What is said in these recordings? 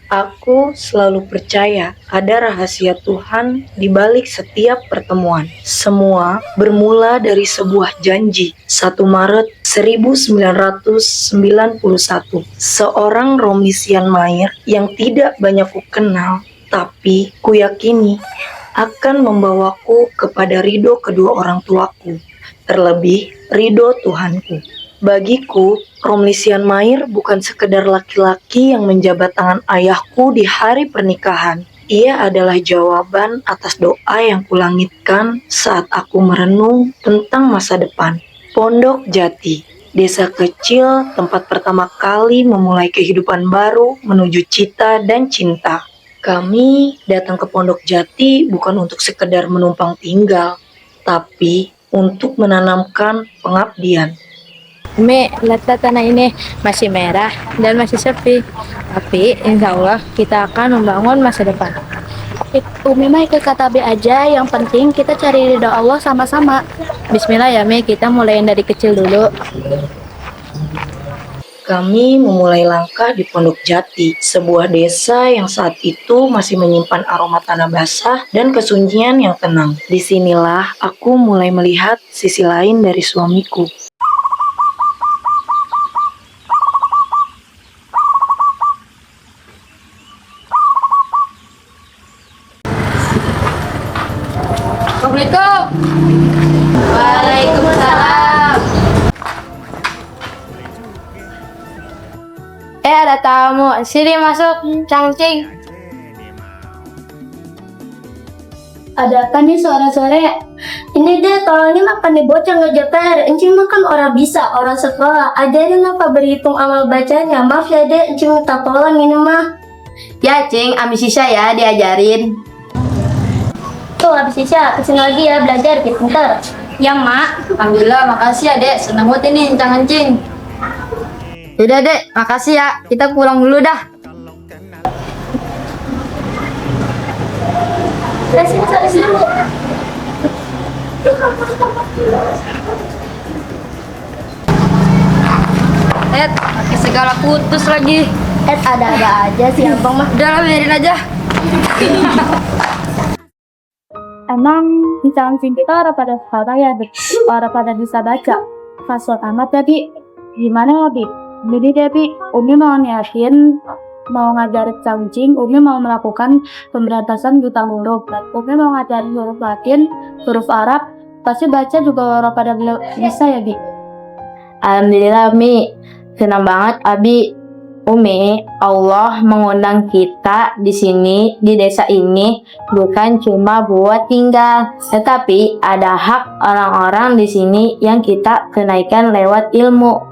Aku selalu percaya ada rahasia Tuhan di balik setiap pertemuan. Semua bermula dari sebuah janji. 1 Maret 1991. Seorang Romisian Mayer yang tidak banyak ku kenal, tapi kuyakini akan membawaku kepada ridho kedua orang tuaku, terlebih ridho Tuhanku. Bagiku, Romlisian Mayer bukan sekedar laki-laki yang menjabat tangan ayahku di hari pernikahan. Ia adalah jawaban atas doa yang kulangitkan saat aku merenung tentang masa depan. Pondok Jati, desa kecil tempat pertama kali memulai kehidupan baru menuju cita dan cinta. Kami datang ke Pondok Jati bukan untuk sekedar menumpang tinggal, tapi untuk menanamkan pengabdian. Umi, lihat tanah ini masih merah dan masih sepi. Tapi insya Allah kita akan membangun masa depan. Umi mah ikut kata B aja, yang penting kita cari ridho Allah sama-sama. Bismillah ya Mi, kita mulai dari kecil dulu. Kami memulai langkah di Pondok Jati, sebuah desa yang saat itu masih menyimpan aroma tanah basah dan kesunyian yang tenang. Disinilah aku mulai melihat sisi lain dari suamiku. Assalamualaikum. Waalaikumsalam. Ada tamu. Sini masuk, Cangcing. Ada apa nih sore-sore? Ini deh, tolongin makan nih bocah ngejar PR. Encing makan orang bisa, orang sekolah. Ajarin apa berhitung amal bacanya. Maaf ya deh, encing minta tolong ini mah. Ya, Cing, Ami sisa ya diajarin. Tuh habis sisa, kesini lagi ya belajar, biar pintar. Ya, Mak. Alhamdulillah, makasih ya, Dek. Senang banget ini, Cangcing. Udah, Dek. Makasih ya. Kita pulang dulu dah. Sini Bu. Pakai segala putus lagi. Ada-ada aja sih abang mah. Udah lah, biarin aja. Emang di Cangcing kita orang pada sekolah ya, orang pada bisa baca. Fasot amat ya, Bi. Gimana ya, Bi? Jadi deh, Bi, Umi mau niatin, mau ngajarin Cangcing, Umi mau melakukan pemberantasan buta huruf. Dan Umi mau ngajarin huruf Latin, huruf Arab, pasti baca juga orang pada bisa ya, Bi? Alhamdulillah, Mi. Senang banget, Abi. Umi, Allah mengundang kita di sini, di desa ini, bukan cuma buat tinggal, tetapi ada hak orang-orang di sini yang kita kenaikan lewat ilmu.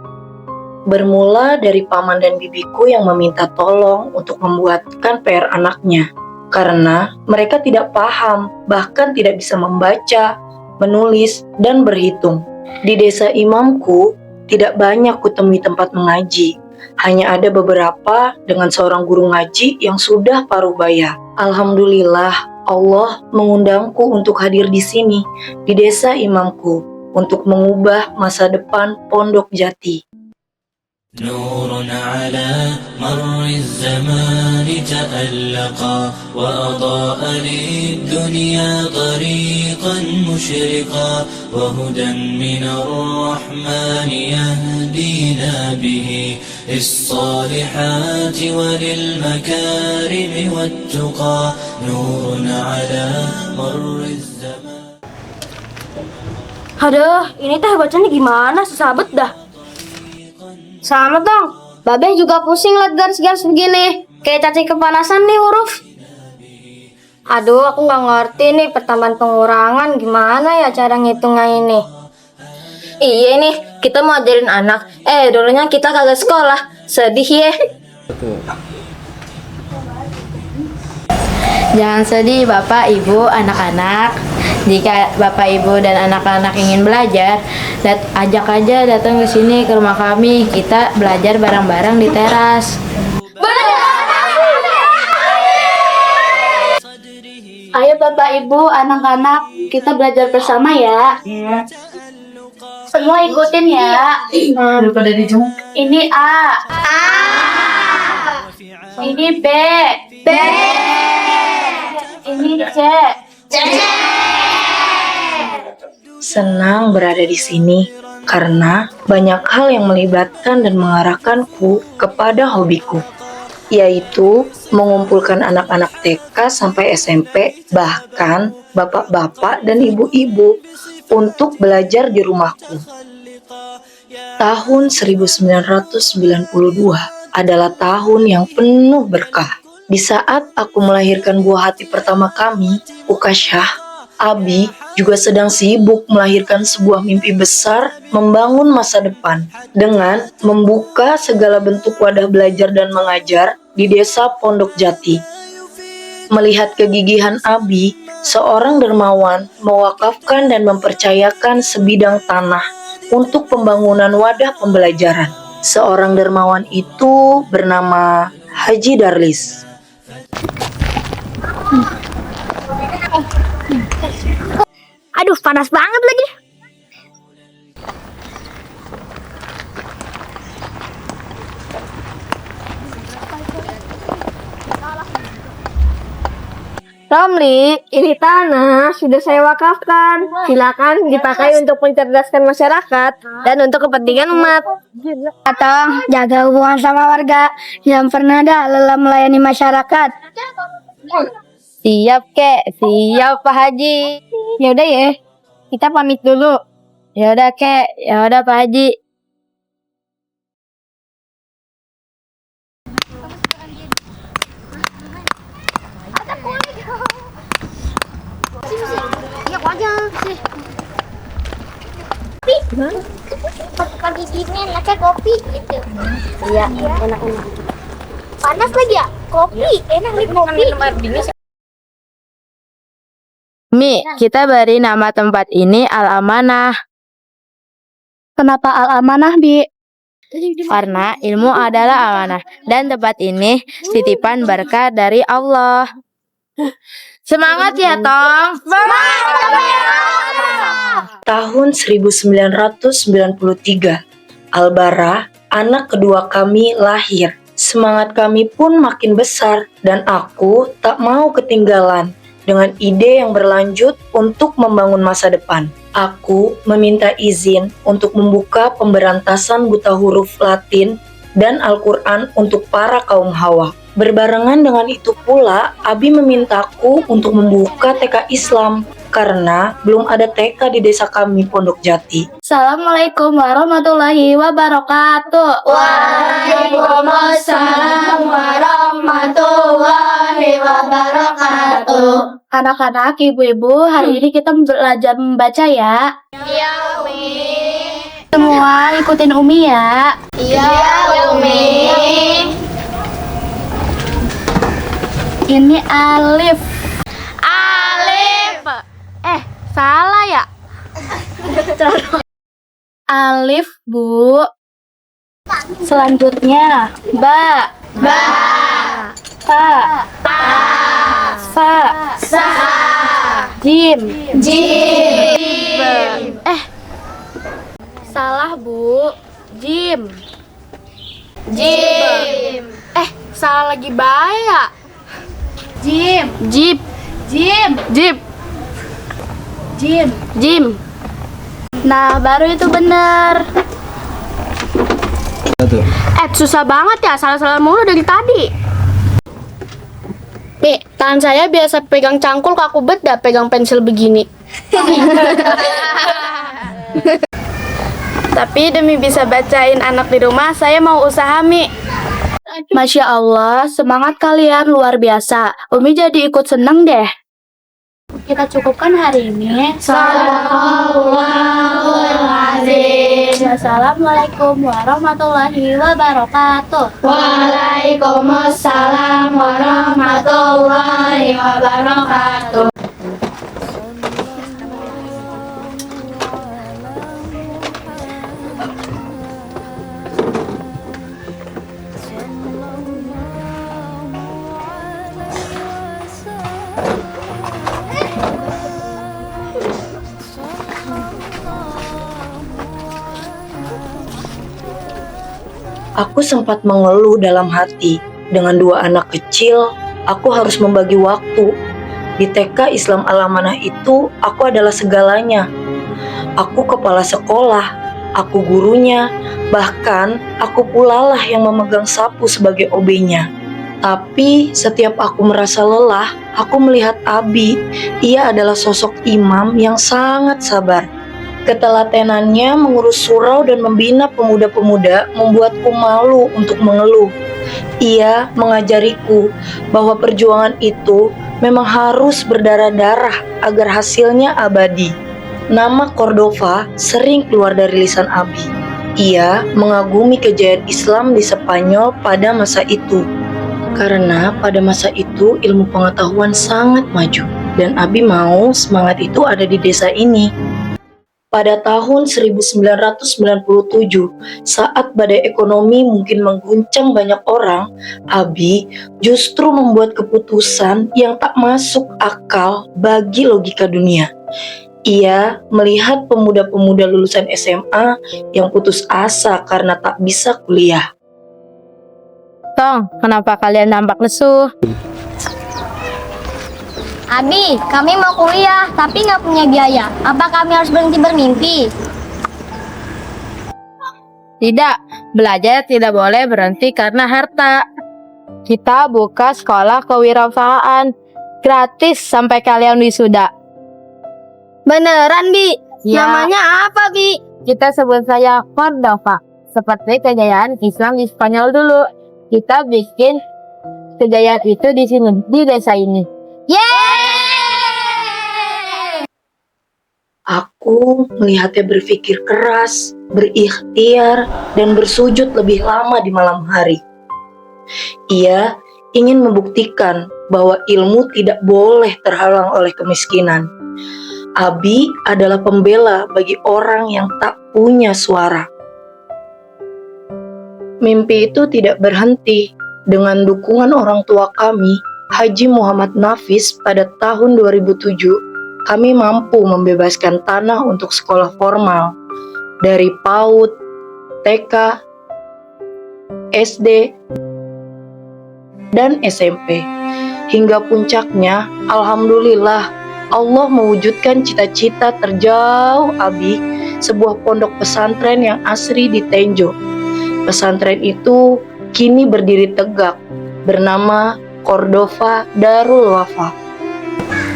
Bermula dari paman dan bibiku yang meminta tolong untuk membuatkan PR anaknya. Karena mereka tidak paham, bahkan tidak bisa membaca, menulis, dan berhitung. Di desa imamku, tidak banyak kutemui tempat mengaji. Hanya ada beberapa dengan seorang guru ngaji yang sudah paruh baya. Alhamdulillah, Allah mengundangku untuk hadir di sini, di desa imamku, untuk mengubah masa depan Pondok Jati. نور على مر الزمان تألقا وأضاء للدنيا طريقا مشرقا وهدى من الرحمن يهدينا به للصالحات وللمكارم والتقى نور على مر الزمان. Aduh, ini teh bacanya gimana? Susah bet dah. Sama dong, Babe juga pusing liat garis-garis begini. Kayak cacing kepanasan nih huruf. Aduh, aku nggak ngerti nih pertambahan pengurangan gimana ya cara ngitungnya ini. Iya nih, kita mau ajarin anak. Dulunya kita kagak sekolah. Sedih ya. Jangan sedih Bapak, Ibu, anak-anak. Jika Bapak, Ibu, dan anak-anak ingin belajar, ajak aja datang ke sini ke rumah kami. Kita belajar bareng-bareng di teras. Ayo Bapak Ibu, anak-anak, kita belajar bersama ya. Semua ikutin ya. Ini A. Ini B. B. Ini C. C. Senang berada di sini karena banyak hal yang melibatkan dan mengarahkanku kepada hobiku, yaitu mengumpulkan anak-anak TK sampai SMP, bahkan bapak-bapak dan ibu-ibu untuk belajar di rumahku. Tahun 1992 adalah tahun yang penuh berkah. Di saat aku melahirkan buah hati pertama kami, Ukasyah, Abi juga sedang sibuk melahirkan sebuah mimpi besar membangun masa depan dengan membuka segala bentuk wadah belajar dan mengajar di desa Pondok Jati. Melihat kegigihan Abi, seorang dermawan mewakafkan dan mempercayakan sebidang tanah untuk pembangunan wadah pembelajaran. Seorang dermawan itu bernama Haji Darlis. Aduh, panas banget lagi. Romli, ini tanah sudah saya wakafkan. Silakan dipakai untuk mencerdaskan masyarakat dan untuk kepentingan umat. Atau jaga hubungan sama warga yang pernah lelah melayani masyarakat. Siap, Kek. Siap, Pak Haji. Ya udah ya. Kita pamit dulu. Ya udah, Kek. Ya udah, Pak Haji. Pagi gini enaknya kopi gitu. Iya, enak-enak. Panas lagi ya? Kopi, enak nih kopi. Mi, kita beri nama tempat ini Al-Amanah. Kenapa Al-Amanah, Bi? Karena ilmu adalah amanah dan tempat ini titipan berkah dari Allah. Semangat ya, Tong. Tahun 1993, Albara, anak kedua kami, lahir. Semangat kami pun makin besar dan aku tak mau ketinggalan dengan ide yang berlanjut untuk membangun masa depan. Aku meminta izin untuk membuka pemberantasan buta huruf Latin dan Al-Quran untuk para kaum hawa. Berbarengan dengan itu pula, Abi memintaku untuk membuka TK Islam karena belum ada TK di desa kami, Pondok Jati. Assalamualaikum warahmatullahi wabarakatuh. Waalaikumsalam warahmatullahi wabarakatuh. Anak-anak, ibu-ibu, hari ini kita belajar membaca ya. Iya, Umi. Semua ikutin Umi ya. Iya, Umi. Ini alif. Alif. Salah ya? Alif, Bu. Selanjutnya ba. Ba. Ta. Ta. Sa. Sa. Jim. Jim. Salah, Bu. Jim. Jim. Salah lagi bae ya. Jim. Jip, Jim. jip, Jim. jim. Nah, baru itu bener. Susah banget ya, salah-salah mulu dari tadi. Mi, tangan saya biasa pegang cangkul, kaku bet dah pegang pensil begini. Tapi demi bisa bacain anak di rumah, saya mau usaha, Mi. Masya Allah, semangat kalian luar biasa. Umi jadi ikut seneng deh. Kita cukupkan hari ini. Sadaqallahul-azim. Wassalamualaikum warahmatullahi wabarakatuh. Waalaikumsalam warahmatullahi wabarakatuh. Aku sempat mengeluh dalam hati dengan 2 anak kecil, aku harus membagi waktu. Di TK Islam Al-Amanah itu, aku adalah segalanya. Aku kepala sekolah, aku gurunya, bahkan aku pula lah yang memegang sapu sebagai OB-nya. Tapi setiap aku merasa lelah, aku melihat Abi. Ia adalah sosok imam yang sangat sabar. Ketelatenannya mengurus surau dan membina pemuda-pemuda membuatku malu untuk mengeluh. Ia mengajariku bahwa perjuangan itu memang harus berdarah-darah agar hasilnya abadi. Nama Cordova sering keluar dari lisan Abi. Ia mengagumi kejayaan Islam di Spanyol pada masa itu. Karena pada masa itu ilmu pengetahuan sangat maju. Dan Abi mau semangat itu ada di desa ini. Pada tahun 1997, saat badai ekonomi mungkin mengguncang banyak orang, Abi justru membuat keputusan yang tak masuk akal bagi logika dunia. Ia melihat pemuda-pemuda lulusan SMA yang putus asa karena tak bisa kuliah. Tong, kenapa kalian nampak lesu? Abi, kami mau kuliah tapi nggak punya biaya. Apa kami harus berhenti bermimpi? Tidak, belajar tidak boleh berhenti karena harta. Kita buka sekolah kewirausahaan gratis sampai kalian wisuda. Beneran, Bi? Ya. Namanya apa, Bi? Kita sebut saja Cordova, seperti kejayaan Islam di Spanyol dulu. Kita bikin kejayaan itu di sini, di desa ini. Yeay! Aku melihatnya berpikir keras, berikhtiar, dan bersujud lebih lama di malam hari. Ia ingin membuktikan bahwa ilmu tidak boleh terhalang oleh kemiskinan. Abi adalah pembela bagi orang yang tak punya suara. Mimpi itu tidak berhenti. Dengan dukungan orang tua kami, Haji Muhammad Nafis, pada tahun 2007, kami mampu membebaskan tanah untuk sekolah formal dari PAUD, TK, SD, dan SMP. Hingga puncaknya, alhamdulillah, Allah mewujudkan cita-cita terjauh Abi, sebuah pondok pesantren yang asri di Tenjo. Pesantren itu kini berdiri tegak, bernama Cordova Darul Wafa.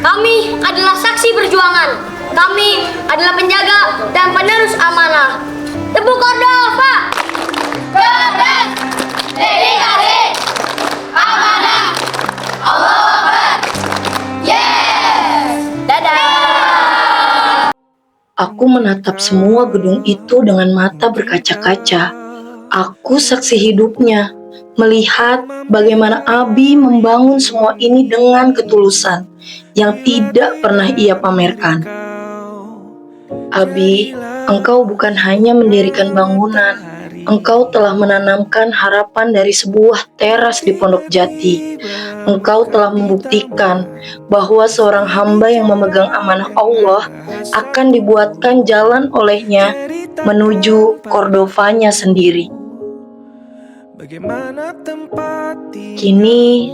Kami adalah saksi perjuangan. Kami adalah penjaga dan penerus amanah. Tebu Cordova! Bebas! Dedikasi! Amanah! Allahu Akbar! Yes! Dadah! Aku menatap semua gedung itu dengan mata berkaca-kaca. Aku saksi hidupnya, melihat bagaimana Abi membangun semua ini dengan ketulusan yang tidak pernah ia pamerkan. Abi, engkau bukan hanya mendirikan bangunan, engkau telah menanamkan harapan dari sebuah teras di Pondok Jati. Engkau telah membuktikan bahwa seorang hamba yang memegang amanah Allah akan dibuatkan jalan olehnya menuju Cordovanya sendiri. Kini,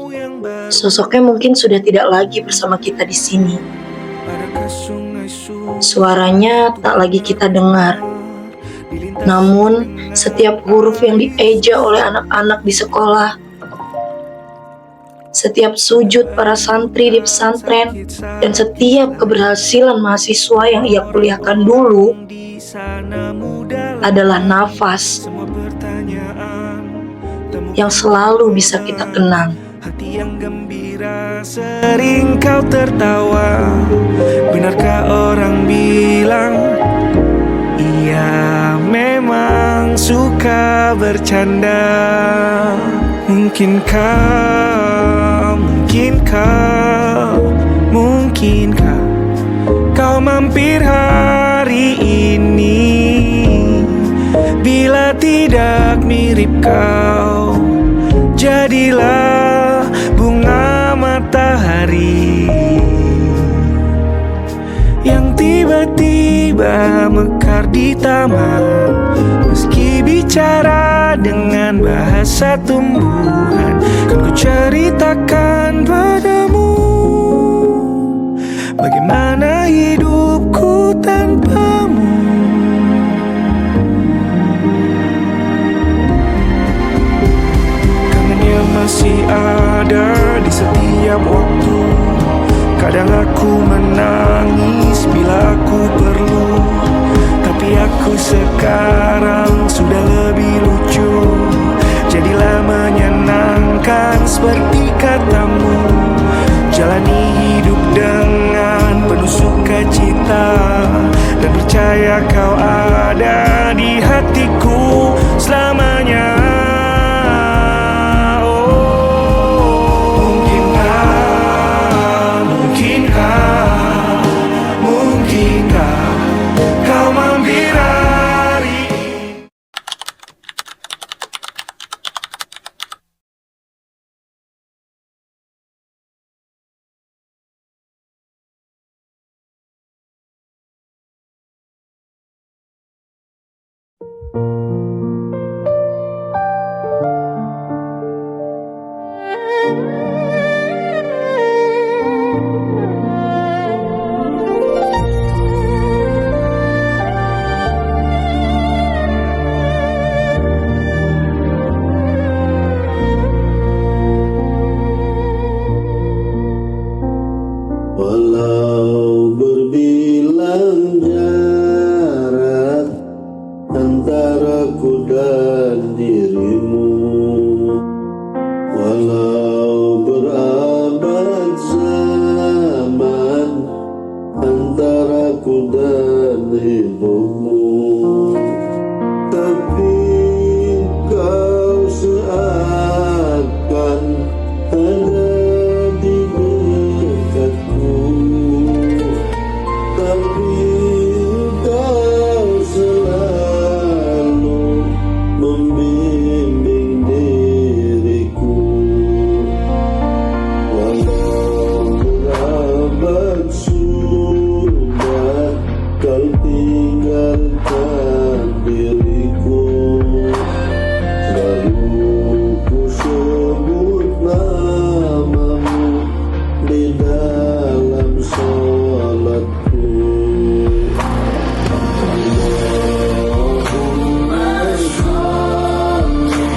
sosoknya mungkin sudah tidak lagi bersama kita di sini. Suaranya tak lagi kita dengar. Namun, setiap huruf yang dieja oleh anak-anak di sekolah, setiap sujud para santri di pesantren, dan setiap keberhasilan mahasiswa yang ia kuliahkan dulu adalah nafas yang selalu bisa kita kenang. Hati yang gembira sering kau tertawa. Benarkah orang bilang ia memang suka bercanda? Mungkinkah kau mampir hari ini? Bila tidak mirip kau, jadilah bunga matahari yang tiba-tiba mekar di taman. Meski bicara dengan bahasa tumbuhan, ceritakan padamu bagaimana hidupku tanpamu. Kangennya masih ada di setiap waktu. Kadang aku menangis bila aku perlu, tapi aku sekarang sudah lebih lucu. Jadilah menyenangkan seperti katamu. Jalani hidup dengan penuh sukacita, dan percaya kau ada di hatiku selamanya. Mungkinkah kau mampir hari ini? Walau berbilang jarak antaraku dan dirimu, walau berabad zaman antaraku dan hidupmu, tapi kau seakan ada di dekatku, tapi kau selalu membimbing diriku. Walau berabad sudah kau tinggalkan diriku, lalu ku sebut namamu di dalam sholatku. Allahumma sholli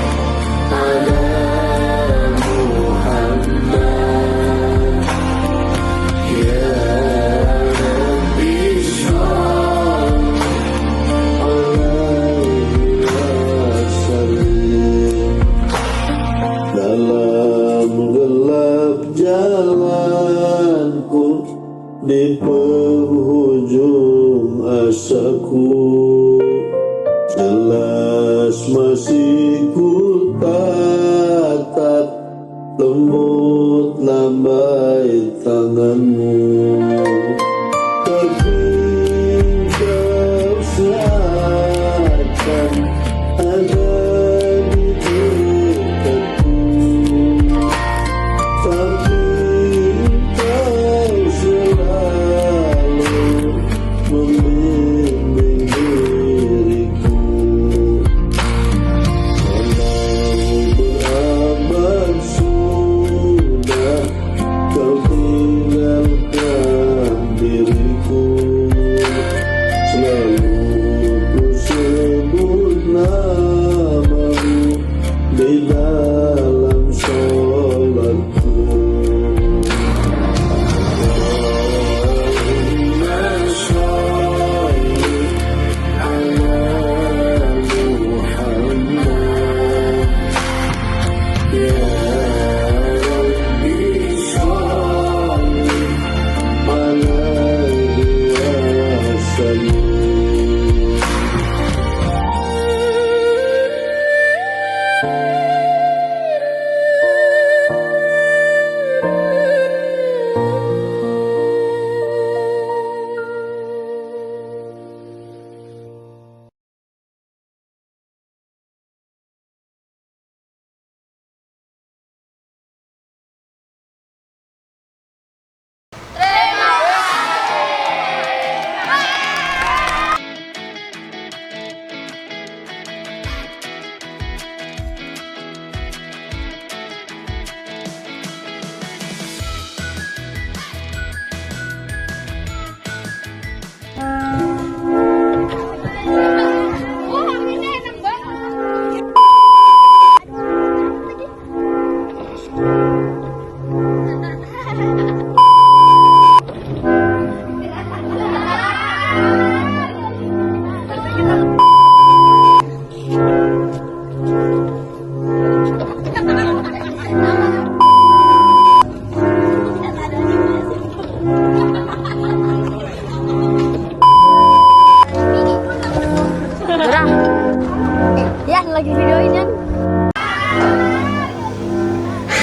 ala Muhammad, ya Rabbi sholli alaihi wasallim. Dalam gelap jalanku, di penghujung asaku, jelas masih ku tatap lembut lambai tanganmu, tapi kau seakan ada di dekatku, tapi kau selalu membimbing diriku. Walau berabad sudah kau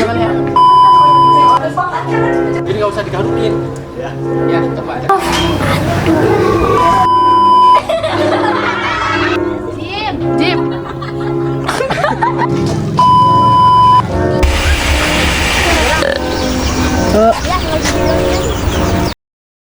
tangannya. Jadi nggak usah digarukin. Ya, coba aja.